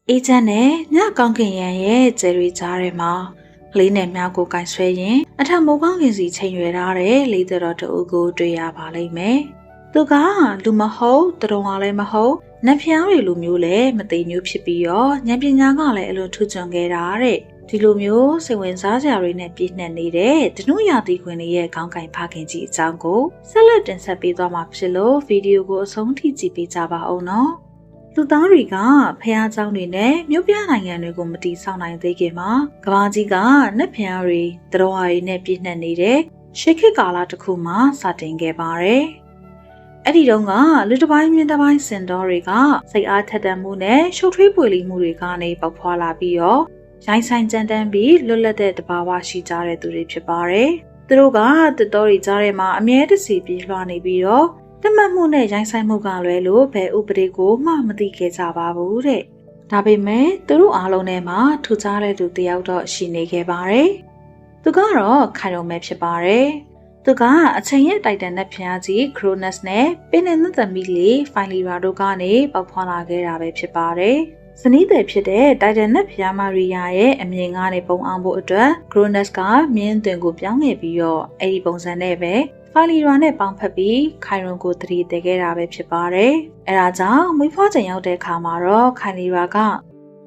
အေဂျင့်နဲ့ညကောင်းကင်ရန်ရဲ့ကျယ်ရီကြားထဲမှာလေးနဲ့မြောက်ကိုကင်ဆွဲရင်အထက်မိုးကောင်းကင်စီချိန်ရွယ်ထားတဲ့လေးတော်တူကိုတွေ့ရပါလိမ့်မယ်။သူကလူမဟုတ်တရုံကလည်းမဟုတ်နတ်ဖျားတွေလူမျိုးလည်းမသိမျိုးဖြစ်ပြီးတော့ဉာဏ်ပညာကလည်းအလွန်ထူးချွန်ခဲ့တာတဲ့။ဒီလိုမျိုးစိတ်ဝင်စားစရာတွေနဲ့ပြည့်နှက်နေတဲ့ဒနုရာသီခွင်တွေရဲ့ခေါင်းကင်ဖခင်ကြီးအကြောင်းကိုဆက်လက်တင်ဆက်ပေးသွားမှာဖြစ်လို့ဗီဒီယိုကိုအဆုံးထိကြည့်ပေးကြပါဦးနော်။လူသားတွေကဖျားเจ้าတွေနဲ့မြို့ပြနိုင်ငံတွေကိုမတီးဆောင်နိုင်သေးခင်မှာကဘာကြီးကနတ်ဖျားတွေတတော်ဟာတွေနဲ့ပြည့်နှက်နေတဲ့ရှေးခေတ်ကာလတစ်ခုမှာစတင်ခဲ့ပါတယ်။အဲ့ဒီတုန်းကလူတစ်ပိုင်းမြင်းတစ်ပိုင်းစင်တော်တွေကစိတ်အားထက်သန်မှုနဲ့ရှုပ်ထွေးပွေလီမှုတွေကနေပေါက်ဖွာလာပြီးတော့ရိုင်းဆိုင်ကြမ်းတမ်းပြီးလွတ်လပ်တဲ့တဘာဝရှိကြတဲ့သူတွေဖြစ်ပါတယ်။သူတို့ကတစ်တော်တွေကြားထဲမှာအမြဲတစေပြေးလွှာနေပြီးတော့တမတ်မှုနဲ့ရိုင်းဆိုင်မှုကလွဲလို့ဘယ်ဥပဒေကိုမှမသိခဲ့ကြပါဘူးတဲ့။ဒါပေမဲ့သူတို့အားလုံးထဲမှာထူးခြားတဲ့သူတစ်ယောက်တော့ရှိနေခဲ့ပါတယ်။သူကတော့ခိုင်ရုံပဲဖြစ်ပါတယ်။သူကအချိန်ရဲ့တိုက်တန်တဲ့ဖျားကြီးခရိုနက်စ်နဲ့ပင်နက်သမီးလေးဖိုင်လီရာတို့ကနေပေါက်ဖွာလာခဲ့တာပဲဖြစ်ပါတယ်။ဇနီးသည်ဖြစ်တဲ့တိုက်တန်နဲ့ဖျားမာရီယာရဲ့အမြင်ကနေပုံအောင်ဖို့အတွက်ခရိုနက်စ်ကမြင်းသွင်ကိုပြောင်းခဲ့ပြီးတော့အဲ့ဒီပုံစံနဲ့ပဲဖိုင်လီရာနဲ့ပေါင်းဖက်ပြီးခိုင်ရွန်ကိုတတိတည်ခဲ့တာပဲဖြစ်ပါတယ်။အဲဒါကြောင့်မွေးဖွားချိန်ရောက်တဲ့အခါမှာတော့ခိုင်လီရာက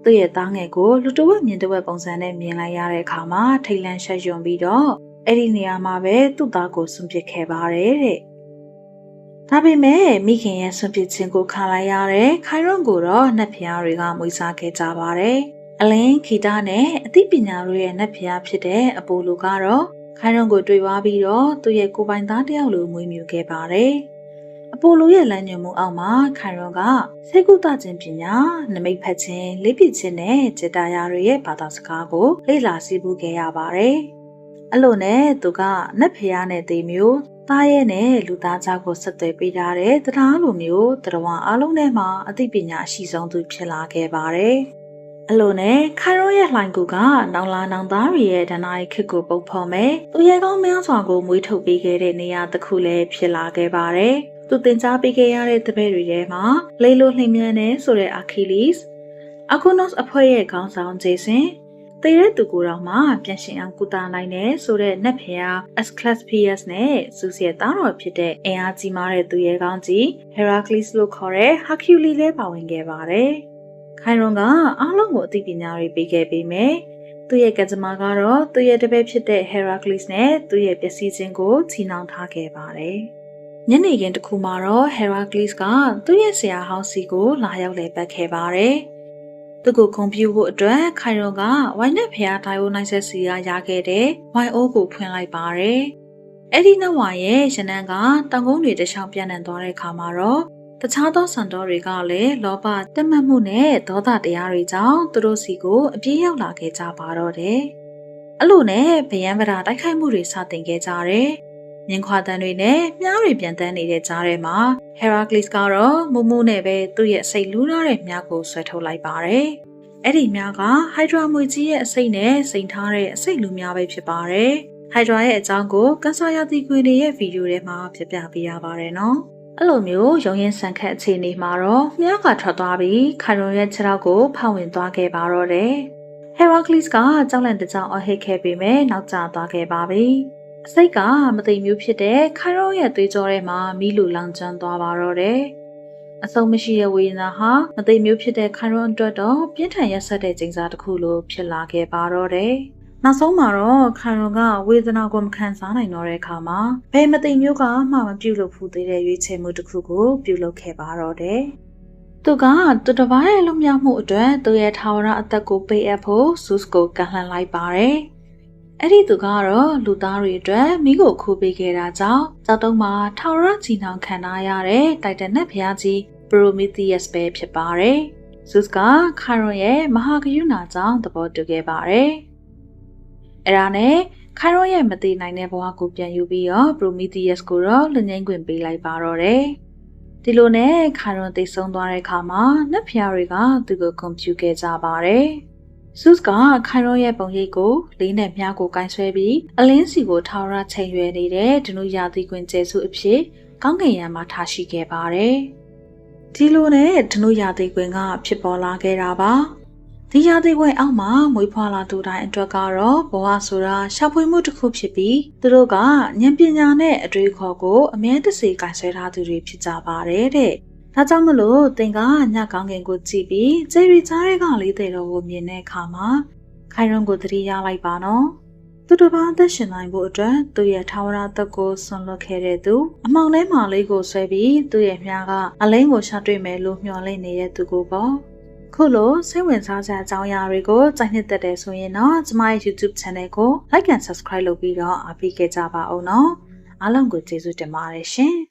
သူ့ရဲ့သားငယ်ကိုလူတဝက်မြင်တဝက်ပုံစံနဲ့မြင်လိုက်ရတဲ့အခါမှာထိတ်လန့်ရှက်ရွံ့ပြီးတော့အဲ့ဒီနေရာမှာပဲသူ့သားကိုဆွန့်ပစ်ခဲ့ပါတယ်တဲ့။ဒါပေမဲ့မိခင်ရဲ့ဆွန့်ပစ်ခြင်းကိုခံလိုက်ရတဲ့ခိုင်ရွန်ကိုတော့နတ်ဖျားတွေကမွေးစားခဲ့ကြပါတယ်။အလင်းခီတာနဲ့အသိပညာတို့ရဲ့နတ်ဖျားဖြစ်တဲ့အပိုလိုကတော့ခိုင်ရွန်ကိုတွေ့သွားပြီးတော့သူ့ရဲ့ကိုပိုင်သားတယောက်လိုမွေးမြူခဲ့ပါတယ်။အပိုလိုရဲ့လမ်းညွှန်မှုအောက်မှာခိုင်ရွန်ကစိတ်ကူးတခြင်းပညာနမိတ်ဖက်ခြင်းလေးပစ်ခြင်းနဲ့จิตရာတွေရဲ့ဘာသာစကားကိုလေ့လာစီးပူးခဲ့ရပါတယ်။အဲ့လိုနဲ့သူကနတ်ဖျားနဲ့တေမျိုးသားရဲ့နဲ့လူသားကြောက်ကိုဆက်သွယ်ပေးထားတဲ့တရားလိုမျိုးတရားအားလုံးထဲမှာအသိပညာအရှိဆုံးသူဖြစ်လာခဲ့ပါတယ်။အလိုနဲ့ခိုင်ရိုရဲ့လှိုင်ကူကနောင်လာနောင်သားတွေရဲ့ဒဏ္ဍာရီခစ်ကိုပုတ်ဖော်မယ်သူရဲကောင်းများစွာကိုမွေးထုတ်ပေးခဲ့တဲ့နေရာတစ်ခုလည်းဖြစ်လာခဲ့ပါတယ်။သူတင် जा ပေးခဲ့ရတဲ့တပည့်တွေထဲမှာလေလိုလှိမ့်မြန်နေဆိုတဲ့အာခီလစ်အကူနော့စ်အဖွဲ့ရဲ့ခေါင်းဆောင်ဂျေဆင်တည်တဲ့သူကိုယ်တော်မှပြန်ရှင်အောင်ကုသနိုင်တယ်ဆိုတဲ့နတ်ဖျား Asclepius နဲ့ဇူစီရဲ့သားတော်ဖြစ်တဲ့အင်အားကြီးမားတဲ့သူရဲကောင်းကြီး Heracles လို့ခေါ်တဲ့ Hercules လည်းပါဝင်ခဲ့ပါတယ်။ခိုင်ရွန်ကအားလုံးကိုအသိပညာတွေပေးခဲ့ပေးမယ်။သူ့ရဲ့ကံကြမ္မာကတော့သူ့ရဲ့တပည့်ဖြစ်တဲ့ Heracles နဲ့သူ့ရဲ့ပျက်စီးခြင်းကိုချီနှောင်ထားခဲ့ပါတယ်။ညနေခင်းတစ်ခုမှာတော့ Heracles ကသူ့ရဲ့ဆရာဟောင်းစီကိုလာရောက်လည်ပတ်ခဲ့ပါတယ်။သူ့ကိုဂုဏ်ပြုဖို့အတွက်ခိုင်ရွန်ကဝိုင်နက်ဖျားဒိုင်ယိုနိုက်ဆက်စီကရခဲ့တဲ့ဝိုင်အိုးကိုဖွင့်လိုက်ပါတယ်။အဲ့ဒီနောက်ဝိုင်ရဲ့ရနန်းကတောင်ကုန်းတွေတခြားပြန့်နှံ့သွားတဲ့အခါမှာတော့တခြားသောစံတော်တွေကလည်းလောဘတက်မှတ်မှုနဲ့ဒေါသတရားတွေကြောင့်သူတို့စီကိုအပြေးရောက်လာခဲ့ကြပါတော့တယ်။အဲ့လိုနဲ့ဗယံဗရာတိုက်ခိုက်မှုတွေစတင်ခဲ့ကြတယ်။မြင်းခွာတန်းတွေနဲ့မြားတွေပြန်တန်းနေတဲ့ကြားထဲမှာ Heracles ကတော့မူမူနဲ့ပဲသူ့ရဲ့အစိတ်လူးထားတဲ့မြားကိုဆွဲထုတ်လိုက်ပါတယ်။အဲ့ဒီမြားကဟိုက်ဒရာမွေကြီးရဲ့အစိတ်နဲ့စိန်ထားတဲ့အစိတ်လူမြားပဲဖြစ်ပါတယ်။ဟိုက်ဒရာရဲ့အကြောင်းကိုကန်ဆာယာတီကွေတွေရဲ့ဗီဒီယိုထဲမှာပြပြပေးရပါတယ်နော်။အဲ့လိုမျိုးရုံရင်ဆန်ခတ်အခြေအနေမှာတော့မြားကထွက်သွားပြီးခိုင်ရွန်ရဲ့ခြေထောက်ကိုဖောက်ဝင်သွားခဲ့ပါတော့တယ်။ Heracles ကကြောက်လန့်တကြောင်အဟစ်ခဲ့ပေမဲ့နောက်ကျသွားခဲ့ပါပြီ။အစိတ်ကမသိမျိုးဖြစ်တဲ့ခိုင်ရွန်ရဲ့သွေးကြောထဲမှာမီးလူလောင်ကျွမ်းသွားပါတော့တယ်။အဆုံးမရှိတဲ့ဝေဒနာဟာမသိမျိုးဖြစ်တဲ့ခိုင်ရွန်အတွက်တော့ပြင်းထန်ရက်စက်တဲ့ချိန်စာတစ်ခုလိုဖြစ်လာခဲ့ပါတော့တယ်။နောက်ဆုံးမှာတော့ခိုင်ရွန်ကဝေဒနာကိုမခံစားနိုင်တော့တဲ့အခါမှာဘယ်မသိမျိုးကမှမပြုတ်လို့ဖူးသေးတဲ့ရွေးချယ်မှုတစ်ခုကိုပြုလုပ်ခဲ့ပါတော့တယ်။သူကသူတစ်ပါးရဲ့လုံမြောက်မှုအတွက်သူရဲ့ထာဝရအသက်ကိုပေးအပ်ဖို့ဇုစ်ကိုကန့်လှန့်လိုက်ပါတယ်။အဲ့ဒီသူကတော့လူသားတွေအတွက်မိကိုခိုးပေးခဲ့တာကြောင့်ကြောက်တုံးမှာထာဝရချီနှောင်ခံထားရတဲ့တိုက်တန်နတ်ဘုရားကြီး Prometheus ပဲဖြစ်ပါတယ်။ဇုစ်ကခိုင်ရွန်ရဲ့မဟာကရုဏာကြောင့်သဘောတူခဲ့ပါတယ်။အဲ့ဒါနဲ့ခိုင်ရွန်ရဲ့မသိနိုင်တဲ့ဘဝကိုပြန်ယူပြီးတော့ Prometheus ကိုတော့လက်ငင်းခွင့်ပေးလိုက်ပါတော့တယ်။ဒီလိုနဲ့ခိုင်ရွန်သိဆုံးသွားတဲ့အခါမှာနတ်ဖျားတွေကသူ့ကိုကွန်ပျူခဲ့ကြပါတယ်။ဇုစ်ကခိုင်ရွန်ရဲ့ပုံရိပ်ကိုလေးနဲ့မြားကိုကင်ဆွဲပြီးအလင်းစီကိုထာဝရချိန်ရွယ်နေတဲ့ဒနုရာသီခွင်ကျဲစုအဖြစ်ကောင်းကင်ယံမှာထားရှိခဲ့ပါတယ်။ဒီလိုနဲ့ဒနုရာသီခွင်ကဖြစ်ပေါ်လာခဲ့တာပါ။ ဒီရာသီဝယ်အောက်မှာမွေးဖွားလာသူတိုင်းအတွက်ကတော့ဘဝဆိုတာရှာဖွေမှုတစ်ခုဖြစ်ပြီးသူတို့ကဉာဏ်ပညာနဲ့အတွေ့အခေါ်ကိုအမြဲတစေကင်ဆယ်ထားသူတွေဖြစ်ကြပါတယ်တဲ့။ဒါကြောင့်မလို့သင်ကညကောင်းကင်ကိုကြည့်ပြီးဂျယ်ရီကြားတွေကလေးတွေတော်ကိုမြင်တဲ့အခါမှာခိုင်ရုံကိုသတိရလိုက်ပါနော်။သူတစ်ပါးအသက်ရှင်နိုင်ဖို့အတွက်သူ့ရဲ့ထာဝရသက်ကိုဆွန့်လွတ်ခဲ့တဲ့သူအမောင်ထဲမှာလေးကိုဆွဲပြီးသူ့ရဲ့မြားကအလိမ့်ကိုရှာတွေ့မယ်လို့မျှော်လင့်နေတဲ့သူကိုပေါ့။ခုလိုစိတ်ဝင်စားစရာအကြောင်းအရာတွေကိုကြိုက်နှစ်သက်တယ်ဆိုရင်တော့ကျမရဲ့ YouTube Channel ကို Like and Subscribe လုပ်ပြီးတော့အားပေးခဲ့ကြပါဦးနော်။အားလုံးကိုကျေးဇူးတင်ပါတယ်ရှင်။